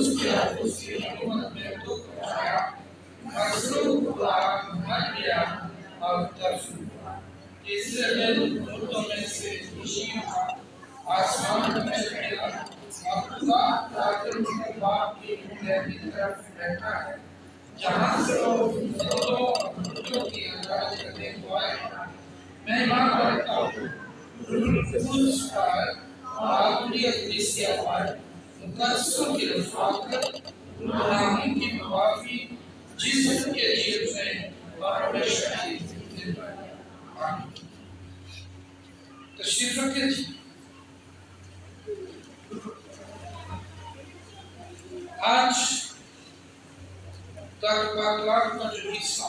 اس کی حکومت میں دکھ آیا، مصروف ہوا، مر گیا اور دفن ہوا۔ تیسرے دن مردوں میں سے خوشی ہوا، آسمان میں چڑھا اور خدا تعالی کے باپ کی کی طرف بیٹھا ہے، جہاں سے لوگ مردوں اور مردوں کی عدالت کرنے کو آئے۔ میں ایمان کرتا ہوں روح القدس پر اور کلیسیا پر، مقدسوں کی رفاقت، غلامی کی معافی، جسم کے جیل میں اور ہمیشہ کی زندگی میں۔ آمین۔ تشریف رکھیں جی۔ آج تک پاکلام کا جو حصہ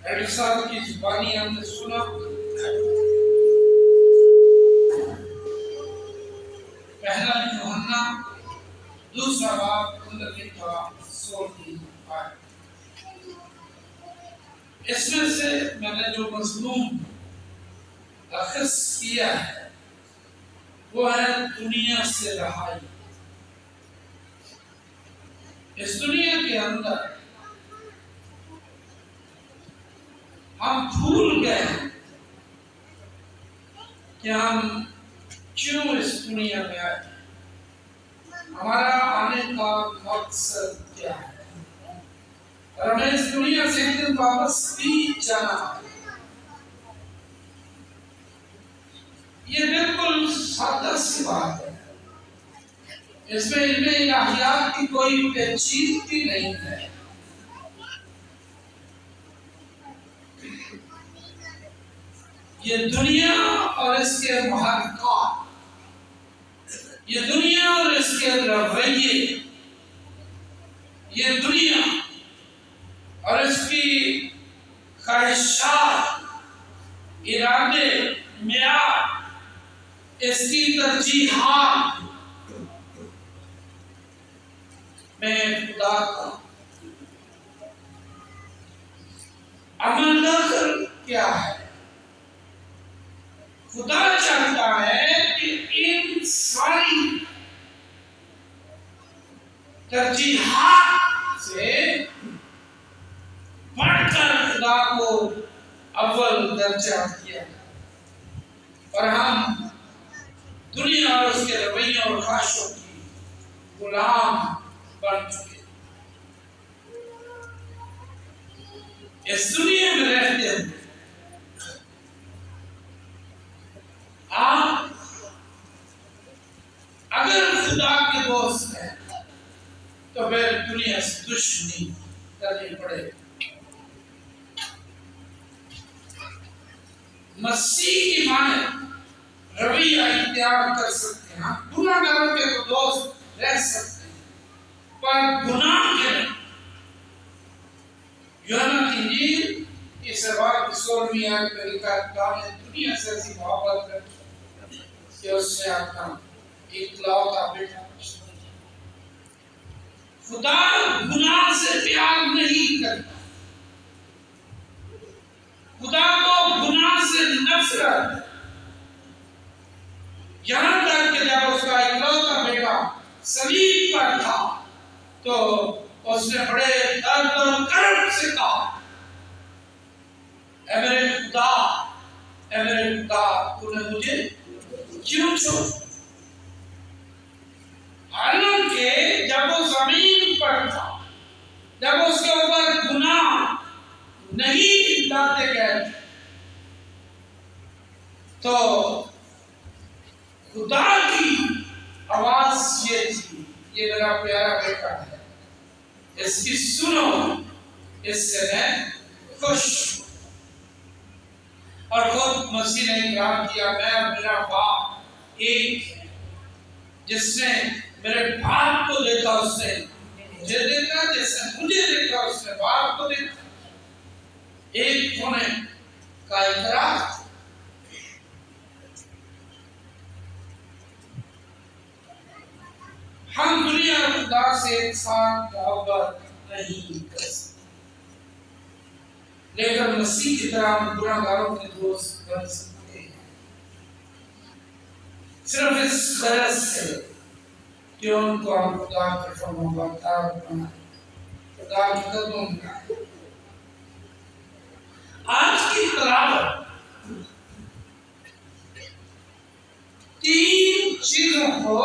ایڈی صاحب کی زبانی ہم نے سنا، پہلا یوحنا دوسرا باب 16 آیت۔ اس میں سے میں نے جو مضمون اخذ کیا ہے وہ ہے دنیا سے رہائی۔ اس دنیا کے اندر ہم بھول گئے ہیں کہ ہم کیوں اس دنیا میں آئے، ہمارا آنے کا مقصد کیا ہے، اور ہمیں اس دنیا سے ایک دن واپس بھی جانا ہے۔ یہ بالکل سادہ سی بات ہے، اس میں علم الہیات کی کوئی پیچیدگی نہیں ہے۔ یہ دنیا اور اس کے محرکات، یہ دنیا اور اس کے رویے، یہ دنیا اور اس کی خواہشات، ارادے، معیار، اس کی ترجیحات میں خدا کا عمل دخل کیا ہے؟ خدا چاہتا ہے کہ ان ساری ترجیحات سے بڑھ کر خدا کو اول درجہ دیا، اور ہم دنیا اور اس کے رویوں اور خواہشوں کی غلام بن چکے۔ اس دنیا میں رہتے ہیں آپ اگر خدا کے دوست ہیں تو پھر دنیا سے دشمنی کرنی پڑے۔ مسیح کی مانند رویہ اختیار کر سکتے ہیں، ہم گناہ گاروں کے دوست رہ سکتے ہیں، پر گناہ کے یوحنا کی انجیل اس باب کی 16ویں آیت میں لکھا ہے، خدا نے دنیا سے ایسی محبت رکھی کہ اس نے اپنا اکلوتا بیٹا۔ خدا گناہ سے پیار نہیں کرتا، خدا کو گناہ سے نفرت ہے، یہاں تک کہ جب اس کا اکلوتا بیٹا صلیب پر تھا تو اس نے بڑے درد اور کرب سے کہا، اے میرے خدا، اے میرے خدا، تو نے مجھے کیوں چھوڑا؟ حالانکہ جب وہ زمین پر تھا، جب اس کے اوپر گناہ نہیں لاتے گئے تو خدا کی آواز یہ تھی، یہ میرا پیارا بیٹا ہے، اس کی سنو، اس سے میں خوش ہوں۔ اور خود مسیح نے اقرار کیا، میں اور میرا باپ ایک ہے، جس نے میرے باپ کو دیکھا اس نے مجھے دیکھا، جس نے مجھے دیکھا اس نے باپ کو دیکھا۔ ایک ہونے کا اقرار۔ ہم دنیا اور خدا سے ایک ساتھ محبت نہیں کر سکتے، لیکن مسیح کی طرح ہم گناہ گاروں کے دوست بن سکتے ہیں، صرف اس غرض سے کہ ان کو ہم خدا کے فرمانبردار بنائیں، خدا کی قدموں میں آئیں۔ آج کی تلاوت تین چیزوں کو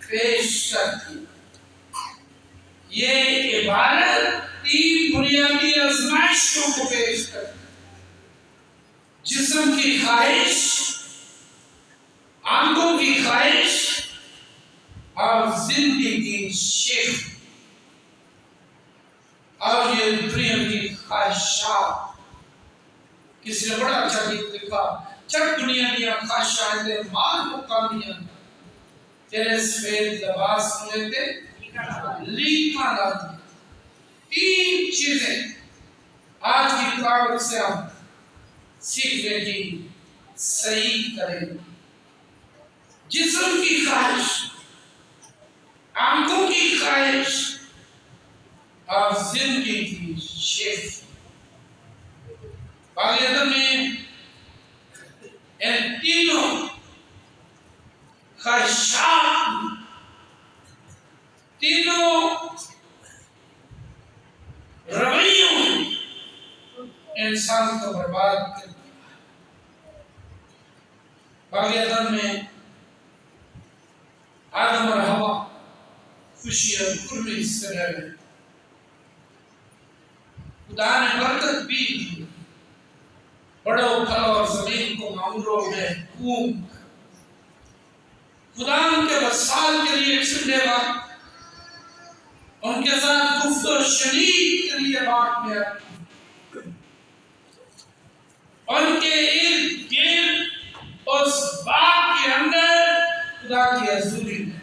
پیش کرتی۔ یہ عبارت تین بنیادی آزمائشوں کو پیش کرتی: جسم کی خواہش، آنکھوں کی خواہش اور زندگی کی شیخ، اور یہ دنیا کی خواہشات۔ کسی نے بڑا اچھا گیت لکھا: جب دنیا دیا خواہشات مال کو کامیاں، تیرے سفید لباس میں تے لیکاں لاتی۔ تین چیزیں آج کی تلاوت سے ہم سیکھنے کی صحیح کریں: جسم کی خواہش، آنکھوں کی خواہش اور زندگی کی شیخ۔ باقاعدہ میں ان تینوں خواہشات، تینوں رویوں انسان کو برباد کر دیا۔ باقاعدہ میں آدم اور ہوا خوشی اور خرمی سے رہ گئے۔ خدا نے برکت بھی دی، بڑوں پھل اور زمین کو معموروں میں حکوم۔ خدا ان کے وصال کے لیے ٹھنڈے وقت ان کے ساتھ گفت و شنید کے لیے بات میں آتی، ان کے ارد گرد اس باغ کے اندر خدا کی حضوری میں،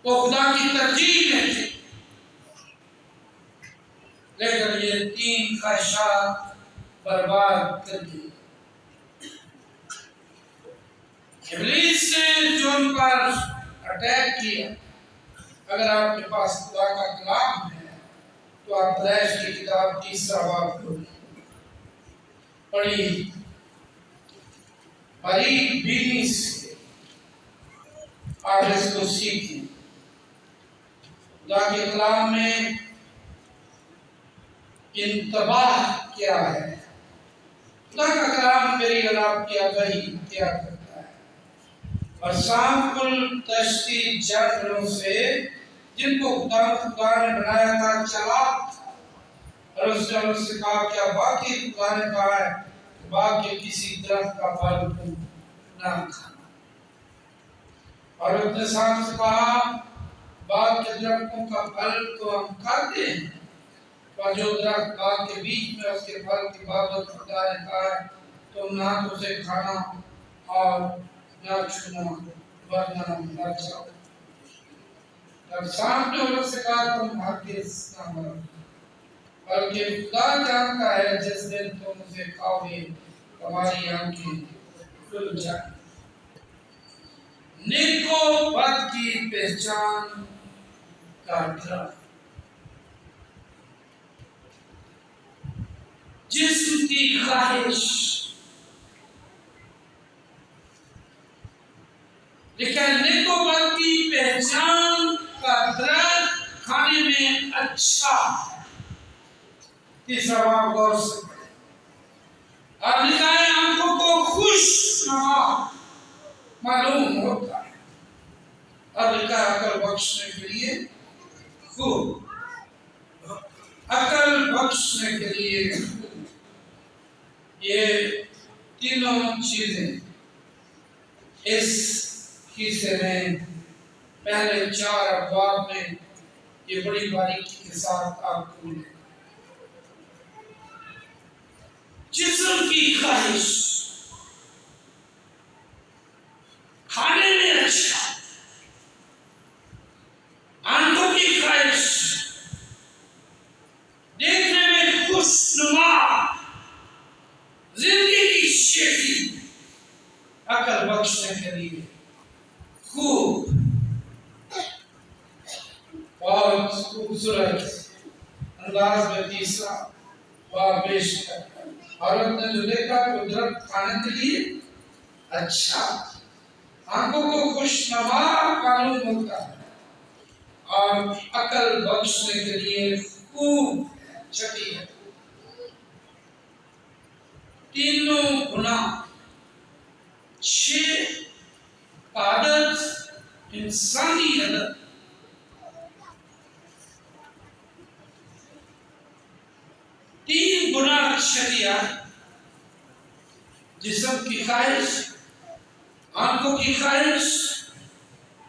وہ خدا کی ترجیح میں تھے، لیکن یہ تین خواہشات برباد کر دی۔ ابلیس نے جو ان پر اٹیک کیا، اگر آپ کے پاس خدا کا کلام ہے تو آپ پیدائش کی کتاب 3 باب کھولیں، پڑھی باریک بینی سے آپ اس کو سیکھیں۔ خدا کے کلام میں انتباہ کیا ہے؟ خدا کا کلام میری اور آپ کی آگاہی کیا کرتا ہے؟ اور سام کل تشتی جانوروں سے جن کو خدا نے بنایا تھا چلاک تھا، اور اس نے ان سے کہا کیا واقعی خدا نے کہا ہے کہ باغ کے کسی درخت کا پھل تم نہ کھانا؟ اور اس نے سام سے کہا باغ کے درختوں کا پھل تو ہم کھاتے ہیں، اور جو درخت باغ کے بیچ میں اس کے پھل کی بابت خدا نے کہا ہے تم نہ تو اسے کھانا اور نہ چھونا ورنہ مر جاؤ۔ جب سانپ نے ان سے کہا تم ہرگز نہ مرو، بلکہ خدا جانتا ہے جس دن تم اسے کھاؤ گے تمہاری آنکھیں کھل جائیں۔ نیک و بد کی پہچان کا درخت، جسم کی خواہش، لیکن نیک و بد کی پہچان کا درخت کھانے میں اچھا۔ 3 باب غور سے پڑھیں۔ اور لکھا ہے آنکھوں کو خوشنما معلوم ہوتا ہے، اور لکھا ہے عقل بخشنے کے لیے خوب، عقل بخشنے کے لیے خوب۔ یہ تینوں چیزیں اس حصے میں پہلے 4 ابواب میں یہ بڑی باریکی کے ساتھ آپ کو ملے۔ جسم کی خواہش، کھانے میں اچھا، آنکھوں کی خواہش، دیکھنے میں خوشنما، زندگی کی شیخی، عقل بخشنے کے لیے خوب۔ بہت خوبصورت انداز میں 3 باب پیش کرتا ہے۔ عورت نے جو دیکھا تو درخت کھانے کے لیے اچھا، آنکھوں کو خوشنما معلوم ہوتا ہے اور عقل بخشنے کے لیے خوب چھٹی ہے۔ تینوں گناہ، 6 عادت، انسانی عادت، تین گناہ شریعہ، جسم کی خواہش، آنکھوں کی خواہش،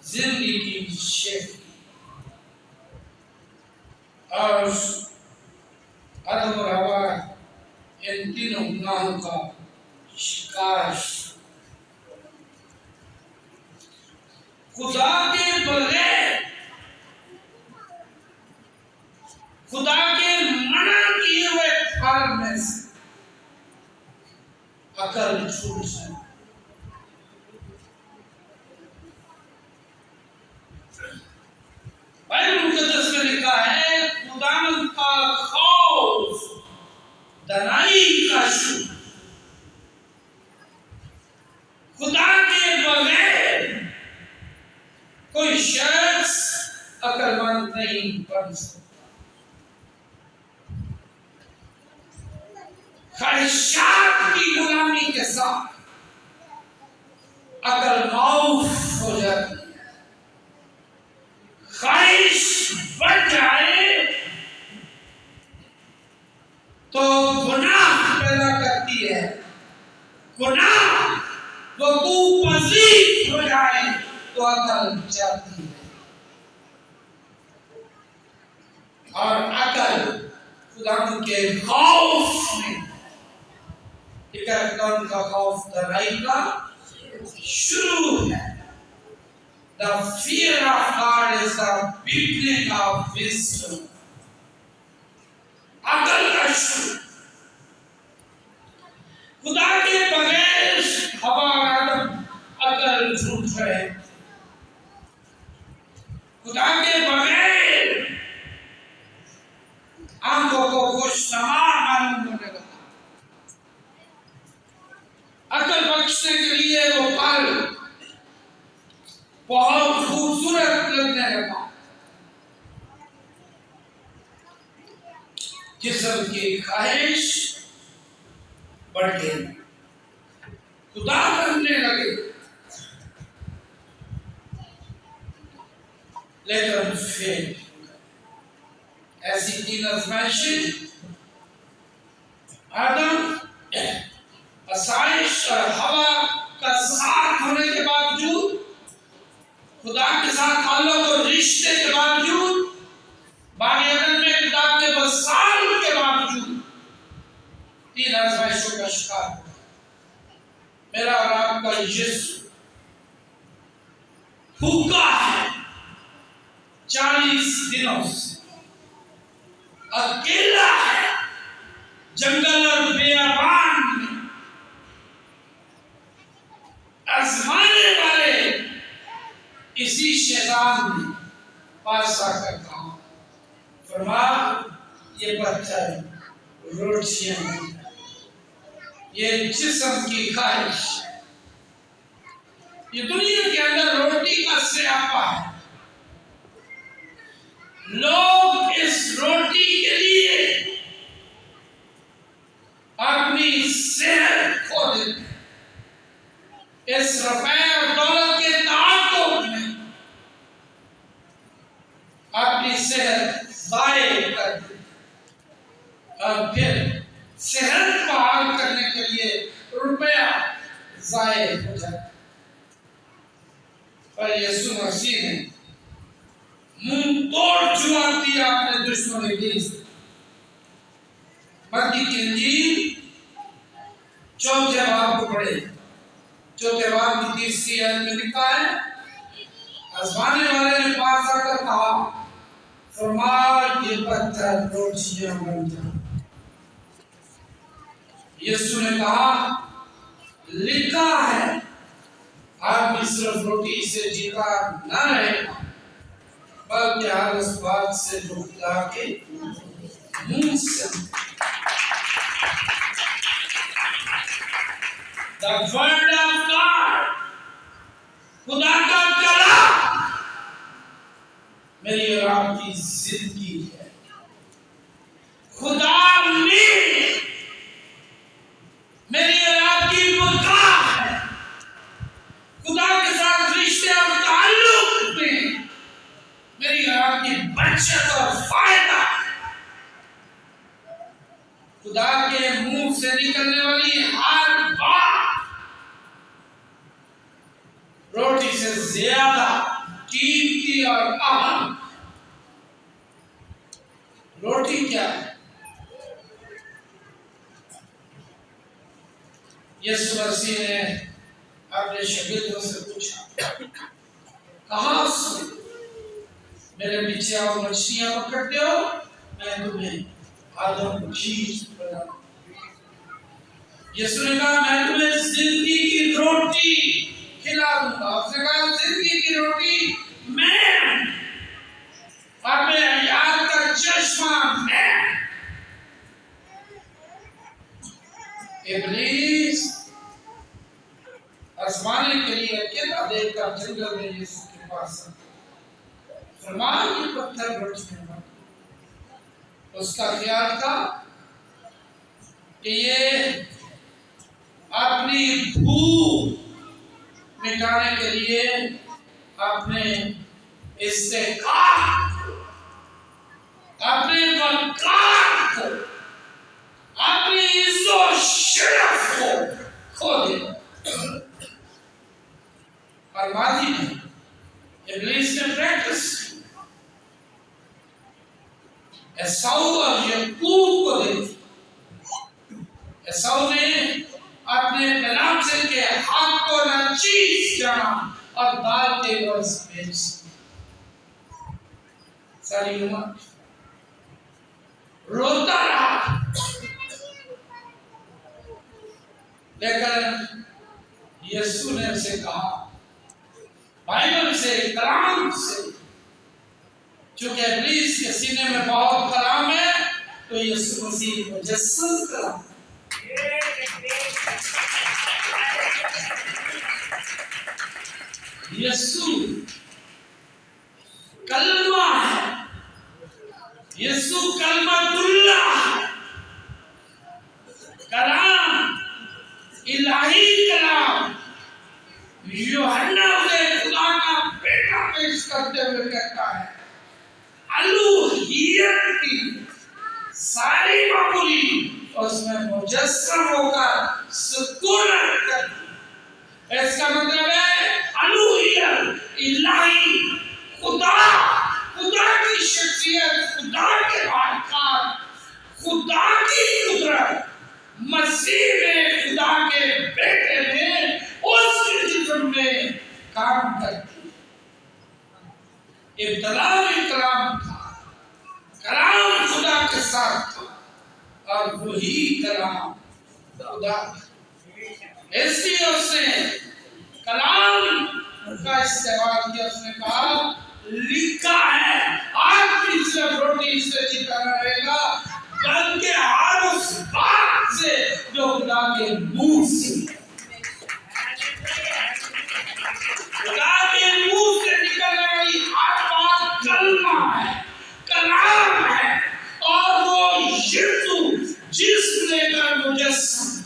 زندگی کی شیخ اور آدم اور حوا ان تینوں گناہوں کا شکار۔ خدا کے بغیر، خدا کے منع کیے ہوئے پھل میں سے عقل چھوٹ جائے۔ بائبل مقدس میں لکھا ہے خداوند کا خوف دانائی کا شروع۔ خدا کے بغیر کوئی شخص عقل مند نہیں بن سکتا۔ خواہشات کی غلامی کے ساتھ عقل معاف ہو جاتی ہے۔ خواہش بڑھ جائے تو گناہ پیدا کرتی ہے، گناہ وقوع پذیر ہو جائے تو عقل جاتی ہے، اور عقل خدا کے خوف میں، خدا کا خوف دانائی کا شروع ہے۔ The fear of God is the beginning of wisdom. عقل کا شروع۔ خدا کے بغیر حوا اور آدم عقل جھوٹ رہے، خدا کے بغیر آنکھوں کو خوشنما معلوم ہونے لگا، عقل بخشنے کے لیے وہ پھل بہت خوبصورت لگنے لگا، جسم کی خواہش بڑھ گئی، خدا بننے لگے، لیکن پھر ایسی 3 آزمائشیں، آدم، آسائش اور حوا کا ساتھ ہونے کے باوجود، خدا کے ساتھ تعلق اور رشتے کے باوجود، باغ عدن میں خدا کے وصال کے باوجود 3 آزمائشوں کا شکار ہوا۔ میرا اور آپ کا یسوع بھوکا ہے 40 دنوں سے، اکیلا ہے جنگل اور بیابان میں، آزمانے والے اسی شیطان نے پاس آ کر کہا، فرمایا یہ پتھر روٹیاں نہیں، یہ جسم کی خواہش، یہ دنیا کے اندر روٹی کا سیاپا ہے۔ لوگ اس روٹی کے لیے اپنی صحت کھو دیتے ہیں، اس روپے اور دولت کے تعاقب میں اپنی صحت ضائع کر دیتے ہیں، اور پھر صحت بحال کرنے کے لیے روپیہ ضائع ہو جاتا ہے۔ پر یسوع مسیح نے منہ توڑ جواب دیا اپنے دشمن ابلیس کو۔ متی کی انجیل 4 باب کو پڑھے، 4 باب کی 30 آیت میں لکھا ہے، آزمانے والے نے پاس آ کر کہا، فرمایا یہ پتھر روٹیاں بن جائیں۔ یسوع نے کہا، لکھا ہے آدمی صرف روٹی سے جیتا نہ رہے گا بلکہ ہر اس بات سے جو خدا کے منہ سے۔ The word of God خدا کا کلام میری اور آپ کی زندگی ہے. خدا میں میری اور آپ کی بقا ہے. خدا کے ساتھ رشتے اور تعلق میں میری اور آپ کی بچت اور فائدہ ہے. خدا کے منہ سے نکلنے والی ہر بات روٹی سے زیادہ قیمتی اور اہم. روٹی کیا ہے؟ یسوع مسیح نے اپنے شاگردوں سے پوچھا، کہاں سے میرے پیچھے آؤ، مچھلیاں پکڑتے ہو، میں تمہیں آدم کھیچ بناؤں. یسوع نے کہا میں تمہیں زندگی کی روٹی کھلا دوں گا. اس نے کہا زندگی کی روٹی میں، اور میرے حیات کا چشمہ میں. ابلیس آزمانے کے لیے اکیلا دیکھ کر جنگل میں یسوع کے پاس فرمایا یہ پتھر روٹی میں. اس کا خیال تھا کہ یہ اپنی بھوک مٹانے کے لیے اپنے استحقاق، اپنے وقار کو، اپنی عزت و شرف کو کھو دے. اور ماضی میں ابلیس نے پریکٹس کی، عیساؤ اور یعقوب کو دیکھی. عیساؤ نے اپنے منافع کے حق کو ناچیز جانا اور دال کے عوض بیچ ساری عمر روتا رہا. لیکن یسوع نے اسے کہا، بائبل سے، کلام سے، چونکہ ابلیس کے سینے میں بہت کلام ہے تو یسوع مسیح مجسم کلام. یسوع کلمہ ہے، یسوع کلمۃ اللہ ہے. کلام الہی کلام یوحنا سے خدا کا بیٹا پیش کرتے ہوئے کہتا ہے الوہیت کی ساری معمولی اس میں مجسم ہو کر سکونت کرتی. اس کا مطلب ہے الوہیت الہی، خدا، خدا کی شخصیت، خدا کے حقیقت، خدا کی قدرت مسیح میں خدا کے بیٹے میں اس کے جسم میں کام کرتی. ابتدا میں کلام تھا، کلام خدا کے ساتھ تھا اور وہی کلام خدا تھا. اس لیے اس نے کلام کا استعمال کیا. اس نے کہا لکھا ہے آپ کی صرف روٹی سے جیتا نہ رہے گا بلکہ ہر اس بات سے جو خدا کے منہ سے، خدا کے منہ سے نکلنے والی ہر بات کلمہ ہے، کلام ہے. اور وہ یسوع جسم لے کر مجسم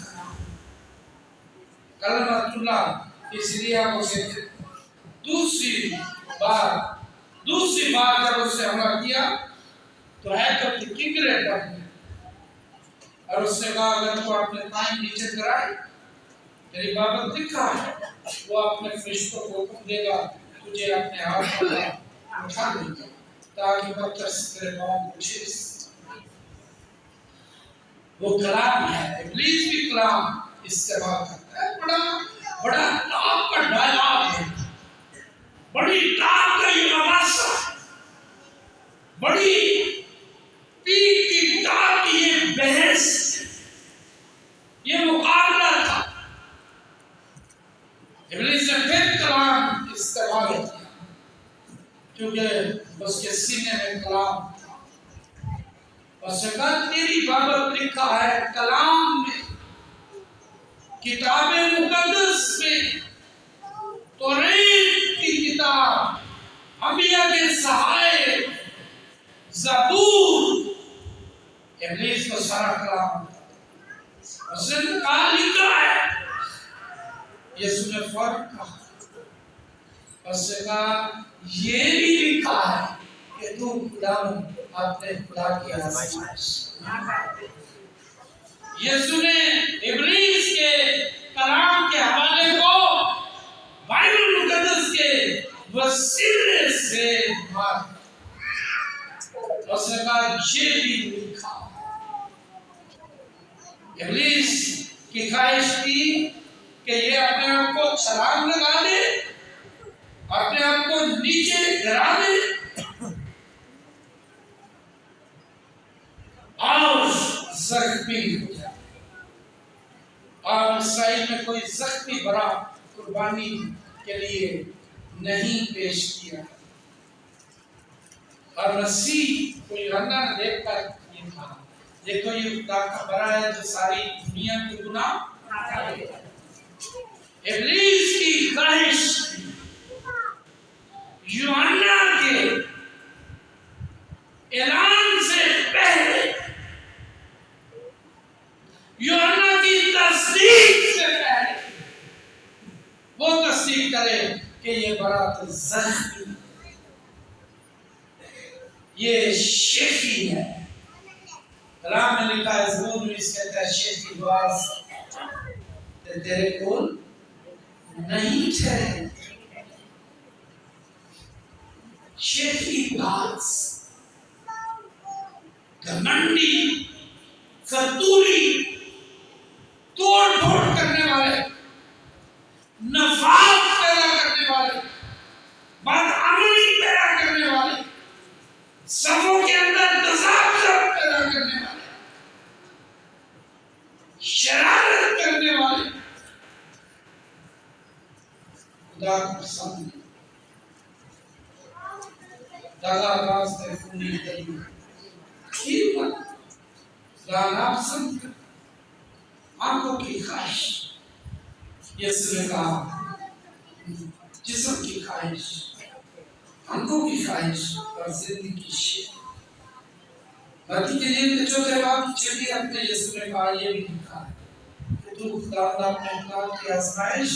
کلمۃ اللہ. اس لیے آپ اسے دوسری بار جب اس سے حملہ کیا تو ہے کب کنگرے پر، اور اس نے کہا اگر تو اپنے پائیں نیچے کرائے میری بابت لکھا ہے وہ اپنے فرشتوں کو حکم دے گا تجھے اپنے ہاتھ پر اٹھا دے گا تاکہ پتھر سے تیرے پاؤں کو چھیڑ. وہ کلام ہے. ابلیس بھی کلام استعمال کرتا ہے. بڑا ٹاپ کا ڈائلاگ ہے، بڑی ٹاپ کا یہ مباحثہ ہے، بڑی پیک کی ٹاپ کی یہ بحث، یہ مقابلہ تھا. ابلیس نے پھر کلام استعمال کیا کیونکہ اس کے سینے میں کلام تھا. اس نے کہا تیری بابت لکھا ہے کلام میں، کتاب مقدس میں، توریت انبیاء کے سہائے زبور ابلیس کو سارا کلام اس نے کہا لکھا ہے. یسوع نے فوراً کہا اس نے کہا یہ بھی لکھا ہے کہ تو خدا اپنے خدا کی آزمائش. یسوع نے ابلیس کے کلام کے حوالے کو بائبل مقدس کے وسیلے سے مار. اس نے کہا یہ بھی لکھا. ابلیس کی خواہش تھی کہ یہ اپنے آپ کو چھلانگ لگا دے, اپنے آپ کو نیچے گرا دے اور زخمی ہو جائے. اور اسرائیل میں کوئی زخمی بڑا قربانی کے لیے نہیں پیش کیا. اور مسیح کو یوحنا نے دیکھ کر یہ کہا دیکھو یہ خدا کا بڑا ہے جو ساری دنیا کے گناہ اٹھا لے گا. ابلیس کی خواہش یوحنا کے اعلان سے پہلے, یوحنا کی تصدیق سے پہلے وہ تصدیق کرے کہ یہ برات زخمی, یہ شفی ہے. کلام میں لکھا ہے زبور میں اس کہتا ہے شفی باز تیرے کول نہیں ٹھہرے. شفی باز گھمنڈی فتوری توڑ پھوڑ کرنے والے, نفاق پیدا کرنے والے, بدعملی پیدا کرنے والے, صفوں کے اندر تضاد پیدا کرنے والے, شرارت کرنے والے خدا کو پسند نہیں. دادا راستے خونی دلی خدا پسند آنکھوں کی خواہش. یسوع نے کہا جسم کی خواہش, آنکھوں کی خواہش اور زندگی کی شے. باقی کے لیے کے چوتھے باب کی چھٹی اپنے یسوع نے کہا یہ بھی لکھا ہے کہ تو خدا اپنے خدا کی آزمائش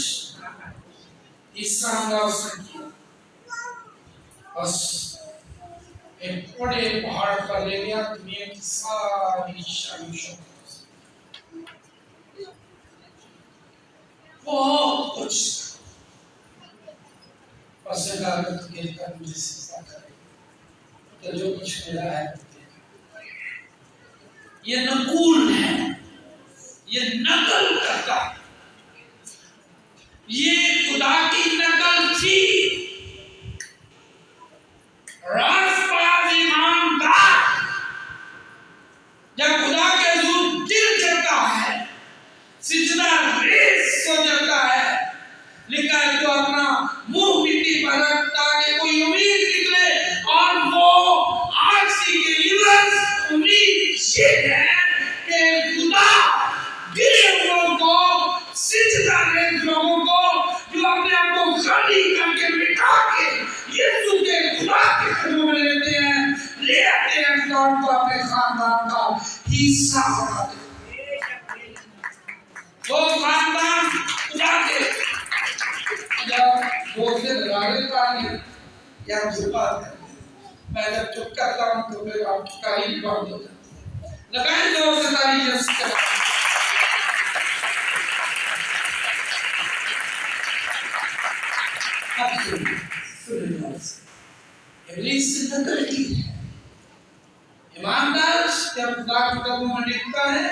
تیسرا حملہ اس نے کیا بس ایک بڑے پہاڑ پر لے گیا دنیا کی ساری شان شوکت بہت کچھ بس عدالت کے کر مجھے سزا کرے تو جو کچھ میرا ہے یہ نقول ہے, یہ نقل کرتا ہے, یہ خدا کی نقل تھی. راست باز ایماندار جب خدا کے حضور گر جاتا ہے, سجدہ ریز ہو جاتا ہے, لکھا ہے تو اپنا منہ مٹی پر رکھتا کہ کوئی امید نکلے, اور وہ آج کی امید یہ ہے کہ خدا گرے لوگوں کو, سجدہ ریز لوگوں کو جو اپنے آپ کو خالی کر کے مٹا کے یسوع کے خدا کے قدموں میں لیتے ہیں, لے آتے ہیں تو ان کو اپنے خاندان کا حصہ بناتے ہیں. وہ خاندان خدا کے جب بولتے لگانے پانی یا چھپا کرتے ہیں. میں جب چپ کرتا ہوں تو پھر آپ کی تعریف بند ہو جاتی ہے. لگائیں زور سے تعریف یسوع کے نام. ابلیس سے نقل کی ہے. ایماندار جب خدا کے قدموں میں ڈگتا ہے,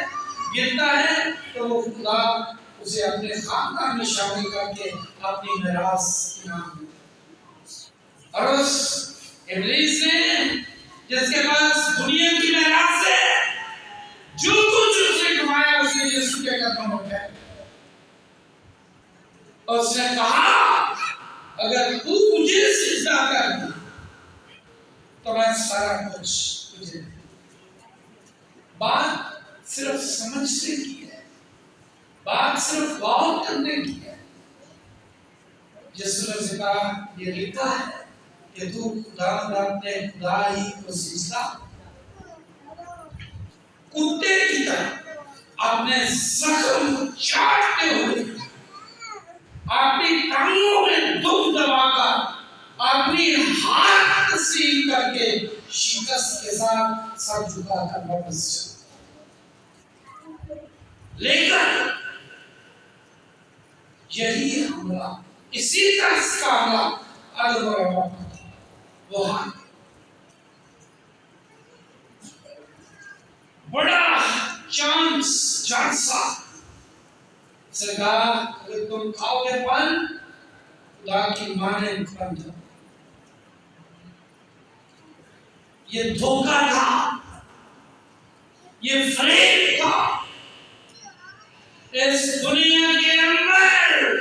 گرتا ہے, تو وہ خدا اسے اپنے خاندان میں شامل کر کے اپنی میراث انعام دیتا ہے. اور اس ابلیس نے جس کے پاس دنیا کی میراث ہے, جو کچھ اس نے کمایا اس نے یسوع کے قدموں میں پھینک دیا. اور اس نے کہا اگر تو مجھے سجدہ کرنا تو میں سارا کچھ تجھے دوں. بات صرف سمجھنے کی ہے, بات صرف غور کرنے کی ہے. یسوع نے کہا یہ لکھا ہے کہ تو خدا اپنے خدا ہی کو سجدہ کتے کی طرح اپنے زخم کو چاٹتے ہوئے اپنی ٹانگوں میں دم دبا کر اپنی ہاتھ تسلیم کر کے شکست کے ساتھ سر جھکا کر واپس چلا، لیکن یہی حملہ، اسی طرح کا حملہ آدم اور حوا پر تھا۔ وہ بڑا جانسا سے کہا اگر تم کھاؤ گے پھل خدا کی مانند بن جاؤ۔ یہ دھوکہ تھا، یہ فریب تھا۔ اس دنیا کے اندر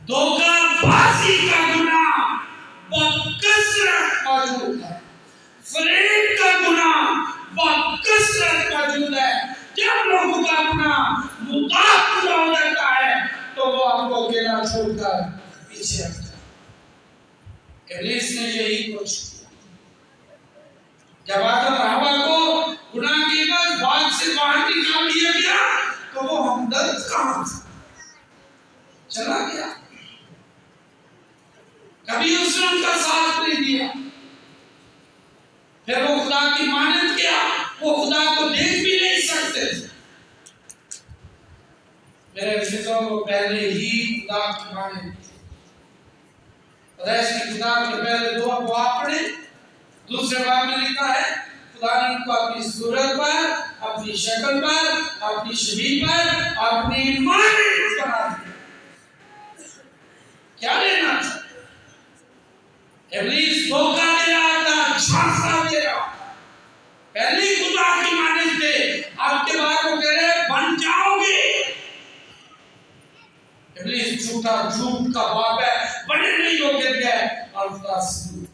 دھوکہ بازی کا گناہ بکثرت موجود ہے، فریب کا گناہ بکثرت موجود ہے۔ جب لوگوں کا اپنا مدعا پورا ہو جاتا ہے تو وہ آپ کو اکیلا چھوڑ کر پیچھے ہٹتا ہے۔ ابلیس نے یہی کچھ کیا۔ جب آدم اور حوا کو گناہ کے بعد باغ سے باہر نکال دیا گیا تو وہ ہمدرد کہاں تھا؟ چلا گیا، کبھی اس نے ان کا ساتھ نہیں دیا۔ پھر وہ خدا کی مانند کیا، وہ خدا کو دیکھ بھی نہیں سکتے تھے۔ میرے عزیزوں، وہ پہلے ہی خدا کی مانند تھے۔ قدیس کی کتاب کے پہلے 2 ابواب پڑھیں، دوسرے باب میں لکھا ہے خدا نے ان کو اپنی صورت پر، اپنی شکل پر، اپنی شبیہ پر، اپنی مانند بنا دیا۔ کیا لینا تھا؟ ابلیس دھوکہ دے رہا تھا، جھانسا دے رہا تھا۔ پہلے ہی خدا کی مانند تھے، اب کے بعد وہ کہہ رہے بن جاؤ گے۔ ابلیس جھوٹ کا باپ ہے، بڑے نہیں ہو گر گئے اور خدا سے دور۔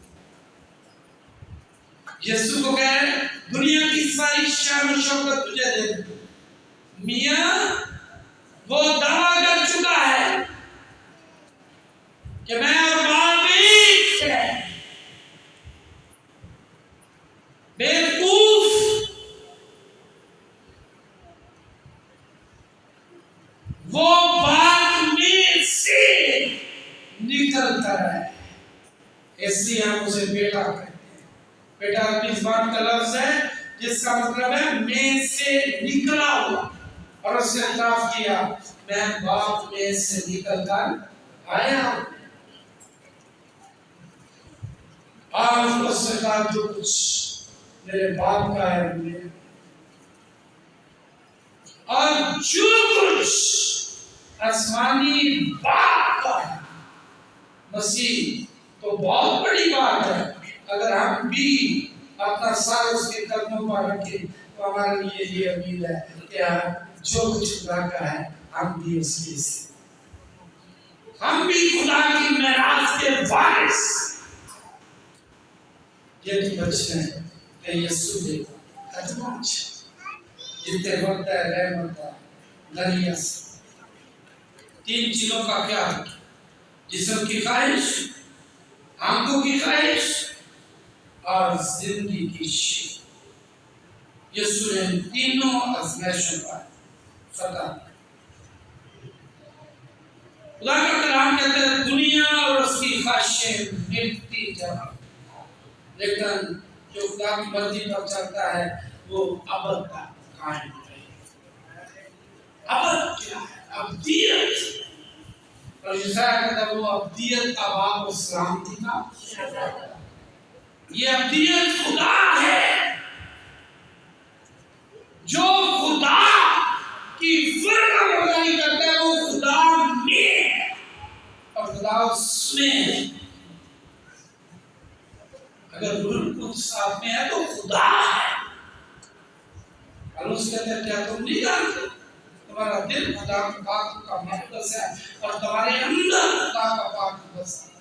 یسوع کو کہہ رہے دنیا کی ساری شان و شوکت تجھے دے دوں۔ میاں وہ دعویٰ کر چکا ہے کہ میں اور باپ ایک ہے۔ بیوقوف، وہ باپ میں سے نکل کر ہے، اس لیے ہم اسے بیٹا کہتے ہیں۔ بیٹا اپنی زبان کا لفظ ہے جس کا مطلب ہے میں سے نکلا ہوا، اور اس نے اعتراف کیا میں باپ میں سے نکل کر آیا ہوں۔ اور اس نے کہا جو کچھ میرے باپ کا ہے میرے، اور جو کچھ آسمانی باپ کا ہے۔ مسیح تو بہت بڑی بات ہے، اگر ہم بھی اپنا سر اس کے قدموں پر رکھیں تو ہمارے لیے یہ امید ہے کہ جو کچھ خدا کا ہے ہم بھی اس کے سے، ہم بھی خدا کی میراث کے وارث۔ یہ تو بچے ہیں کہ یسوع دے خدمت جتنے وقت ہے رحمت ہے دریا سے۔ 3 چیزوں کا کیا ہے؟ جسم کی خواہش، آنکھوں کی خواہش اور زندگی کی شک۔ یسوع نے تینوں آزمائشوں پر فتح۔ خدا کا کلام کہتا ہے دنیا اور اس کی خواہشیں مٹتی جائیں، لیکن جو خدا کی مرضی پر چلتا ہے وہ ابد تک قائم رہے۔ ابد کیا ہے؟ ابدیت۔ اور یسوع کہتا ہے وہ ابدیت کا باپ و سلامتی کا، یہ ابدیت خدا ہے جو خدا کی فرما برداری کرتا ہے، وہ خدا میں ہے اور خدا اس میں ہے۔ اگر روح القدس آپ میں ہے تو خدا ہے۔ اور اس کے اندر کیا تم نہیں جانتے تمہارا دل خدا کا پاک کا مقدس ہے اور تمہارے اندر خدا کا پاک مقدس ہے۔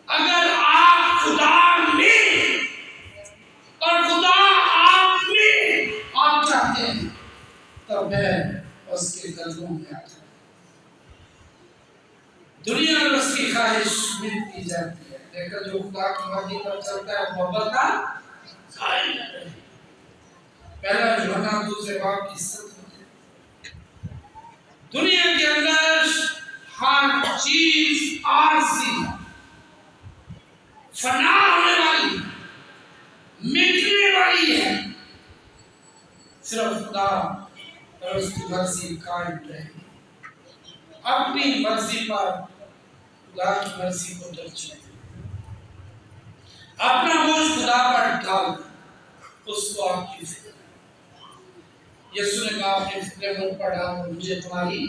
اگر آپ خدا میں اور خدا آپ میں آپ چاہتے ہیں تو میں اس کے قدموں میں آ جاؤں۔ دنیا میں اس کی خواہش ملتی جاتی ہے، لیکن جو خدا کی مرضی پر چلتا ہے محبت کا قائل ہے۔ پہلا یوحنا 2 کی 7۔ دنیا کے اندر ہر چیز عارضی ہے، فنا ہونے والی، مٹنے والی ہے، صرف خدا اور اس کی مرضی قائم رہے۔ اپنی مرضی پر خدا کی مرضی کو ترجیح دے، اپنا بوجھ خدا پر ڈال، اس کو آپ کی فکر۔ یسوع نے کہا اپنے فکر مجھ پر ڈال، مجھے تمہاری۔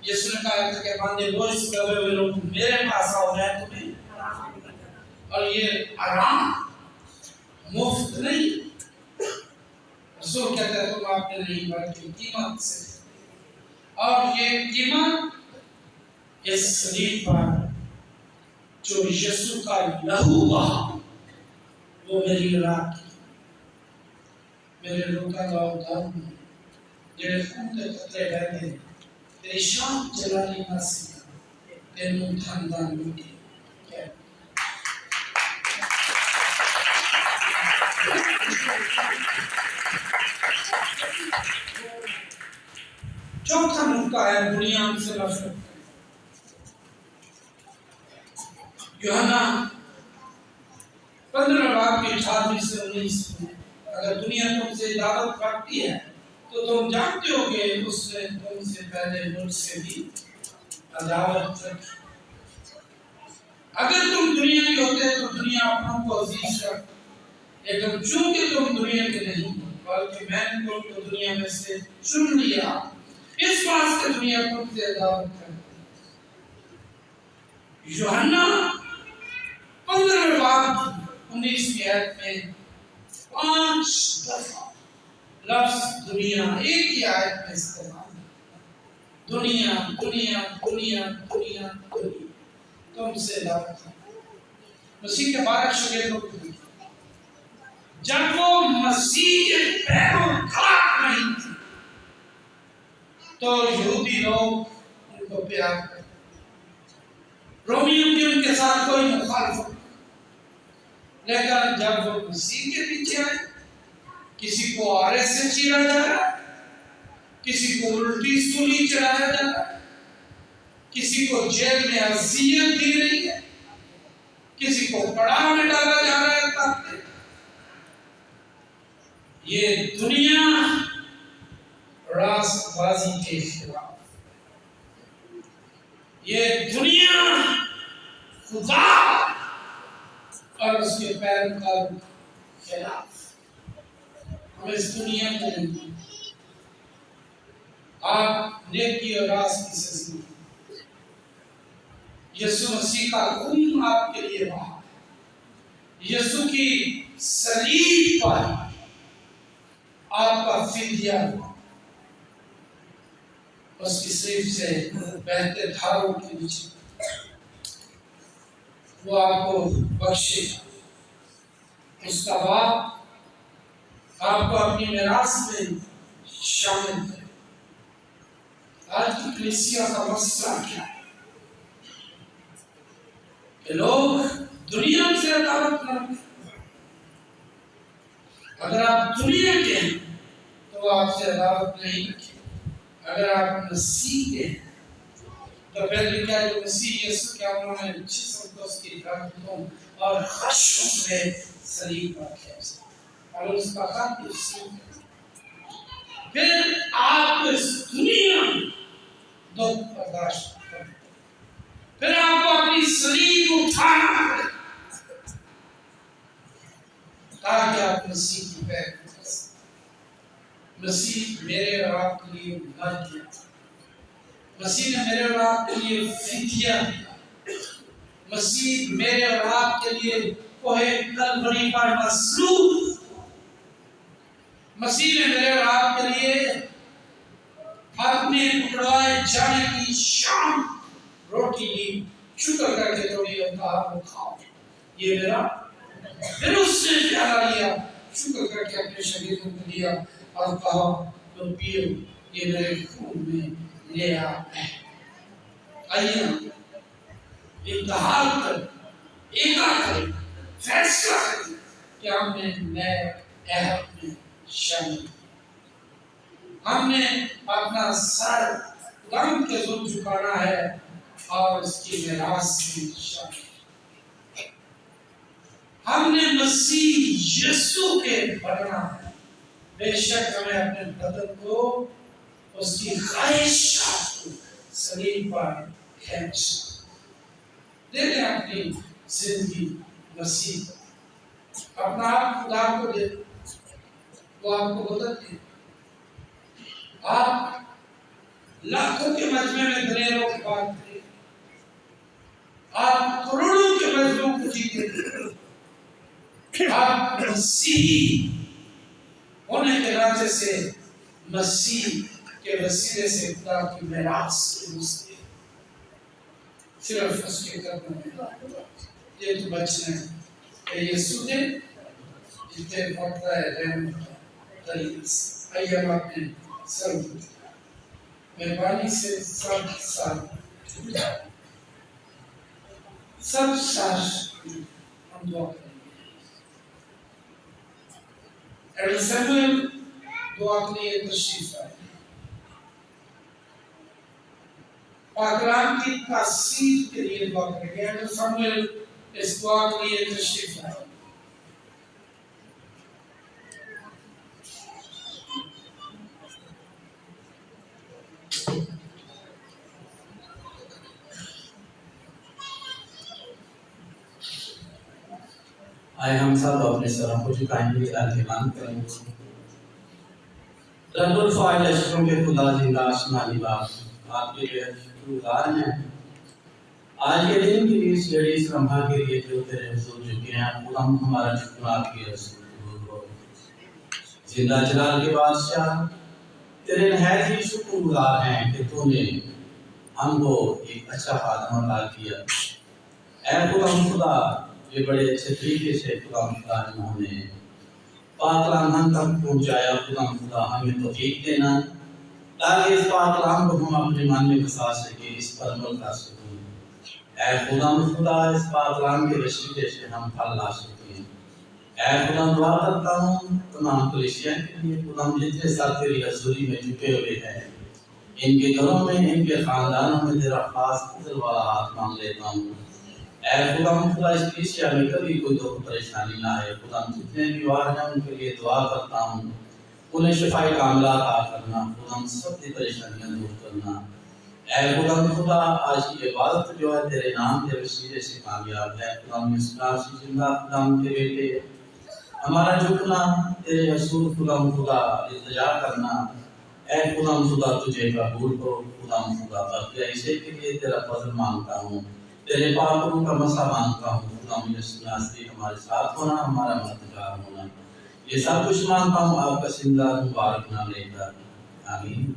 یسوع نے کہا کہ باندھے بوجھ دبے ہوئے لوگ میرے پاس آؤ، میں تمہیں۔ اور یہ آرام مفت نہیں، رسول کہتا ہے تم آپ نے نہیں بلکہ قیمت سے، اور یہ قیمت اس صلیب پر جو یسوع کا لہو بہا وہ میری رات کی، میرے روکا گاؤں دم میں جڑے خون کے قطرے بہتے ہیں، تیری شان جلالی مسیح تینوں خاندان لوٹی۔ چوتھا نقطہ ہے دنیا سے نفرت۔ یوحنا 15:18-19 میں اگر دنیا تم سے دعوت کرتی ہے تو تم جانتے ہو کہ اس نے تم سے پہلے مجھ سے بھی عداوت رکھی۔ اگر تم دنیا کے ہوتے تو دنیا اپنوں کو عزیز رکھ، لیکن چونکہ تم دنیا کے نہیں بلکہ میں نے تم کو دنیا میں سے چن لیا، اس بات سے دنیا تم سے عداوت کرتی۔ یوحنا 15:19 میں 5 دفعہ لفظ دنیا ایک ہی آیت میں استعمال، دنیا دنیا دنیا دنیا دنیا، تم سے دعوت۔ مسیح کے 12 شاگردوں کو جب وہ مسیح کے پیروکار نہیں تھے تو یہودی لوگ ان کو پیار کرتے، رومیوں کی ان کے ساتھ کوئی مخالفت، لیکن جب وہ مسیح کے پیچھے آئے، کسی کو آرے سے چیرا جا رہا، کسی کو الٹی سولی چڑھایا جا رہا، کسی کو جیل میں اذیت دی رہی ہے، کسی کو پڑاؤ میں ڈالا جا رہا ہے، تاکہ یہ دنیا راست بازی کے خلاف، یہ دنیا خدا اور اس کے پیروکار کے خلاف۔ ہم اس دنیا میں نہیں، آپ نیکی اور راست کی سزا، یسوع مسیح کا خون آپ کے لیے بہا، یسوع کی صلیب پر آپ کا فدیہ ہوا، اس کی صلیب سے بہتے دھاروں کے نیچے وہ آپ کو بخشے، اس کا باپ آپ کو اپنی میراث میں شامل کرے۔ آج کی کلیسیا کا مسئلہ کیا ہے کہ لوگ دنیا سے عداوت نہ رکھیں۔ اگر آپ دنیا کے ہیں تو آپ سے عداوت نہیں رکھیں، اگر آپ مسیح کے ہیں تو پھر لکھا ہے جو مسیح یسوع کے انہوں نے جسم کو اس کی رنگتوں اور خشم سے صلیب پر کھینچا اور اس کا خط یسوع، پھر آپ اس دنیا میں دکھ برداشت کریں، پھر آپ کو اپنی صلیب اٹھانا پڑے تاکہ آپ مسیح کی پیروی کر سکیں۔ مسیح میرے اور آپ کے لیے مر گیا، مسیح نے میرے اور آپ کے لیے فدیہ دیا، مسیح میرے اور آپ کے لیے کوہ کلوری پر مصلوب، مسیح نے میرے اور آپ کے لیے اپنے پکڑوائے جانے کی شام روٹی لی، شکر کر کے توڑی اور کہا وہ کھاؤ، یہ میرا۔ پھر اس نے پیالہ لیا، شکر کر کے اپنے شاگردوں کو دیا اور کہا تم پیو، یہ میرے خون میں نیا ہے۔ آئیے انتخاب کریں، ایکا کریں، فیصلہ کریں کہ ہم نے نئے عہد میں شامل، ہم نے اپنا سر غم کے ظلم جھکانا ہے اور اس کی میراث میں شامل، ہم نے مسیح یسوع کے بننا ہے۔ بے شک ہمیں اپنے بدن کو، اس کی خواہشات کو صلیب پر کھینچ دے دیں، اپنی زندگی مسیح، اپنا آپ خدا کو دے، وہ آپ کو بدل دے۔ آپ لاکھوں کے مجمع میں دلیروں کی بات کریں، آپ کروڑوں کے مجمعوں کو جیتے، آپ مسیحی ہونے کے ناطے سے مسیح کے وسیلے سے خدا کی میراث کے مسئلے، صرف اس کے قدموں میں یہ تو بچنا ہے کہ یسوع نے جتنے پڑتا ہے رحم طریقے سے۔ آئیے ہم اپنے سر مہربانی سے سب ساتھ ہم دعا کریں گے۔ ایڈل سیموئل دعا کے لیے تشریف لائے، پاک کلام کی تاثیر کے لیے دعا کریں گے۔ ایڈل سیموئل اس دعا کے لیے تشریف لائے۔ آئے ہم سب اپنے سروں کو جھکائیں گے، اعلان کریں گے۔ رب الفاعل اشروں کے خدا زندہ آسمانی باپ، آپ کے لیے شکرگزار ہیں آج کے دن کے لیے، اس گھڑی اس لمحہ کے لیے جو تیرے حضور جھکے ہیں۔ خدا ہمارا جھکنا آپ کی رسول قبول ہو۔ زندہ جلال کے بادشاہ، تیرے نہایت ہی شکرگزار ہیں کہ تو نے ہم کو ایک اچھا خاتمہ عطا کیا۔ اے خدا یہ بڑے اچھے طریقے سے خدا انہوں نے پاک کلام ہم تک پہنچایا۔ خدا ہمیں توفیق دینا تاکہ اس پاک کلام کو ہم اپنے من میں بسا سکیں، اس پر عمل کر سکیں۔ اے خدا اس پاک کلام کے وسیلے سے ہم پھل لا سکیں۔ اے خدا دعا کرتا ہوں تمام کلیسیا کے لیے، خدا جتنے ساتھ تیری حضوری میں جھکے ہوئے ہیں، ان کے گھروں میں، ان کے خاندانوں میں تیرا خاص فضل والا ہاتھ مانگ لیتا ہوں۔ اے خدا اس کلیسیا میں کبھی کوئی دکھ پریشانی نہ ہے۔ خدا جتنے بیمار ہیں ان کے لیے دعا کرتا ہوں، انہیں شفاء کاملہ عطا کرنا، خدا سب کی پریشانیاں دور کرنا۔ اے خدا آج کی عبادت جو ہے تیرے نام کے وسیلے سے کامیاب ہے۔ خدا اسلام سے زندہ خدا کے بیٹے ہمارا جھکنا تیرے حضور خدا التجا کرنا، اے خدا تجھے قبول کرو۔ خدا بقیہ اسے کے لیے تیرا فضل مانگتا ہوں، تیرے پاک روح کا مسا مانگتا ہوں۔ خدا نزدیک ہمارے ساتھ ہونا، ہمارا مددگار ہونا، یہ سب کچھ مانگتا ہوں آپ کا زندہ مبارک نام لے کر، آمین۔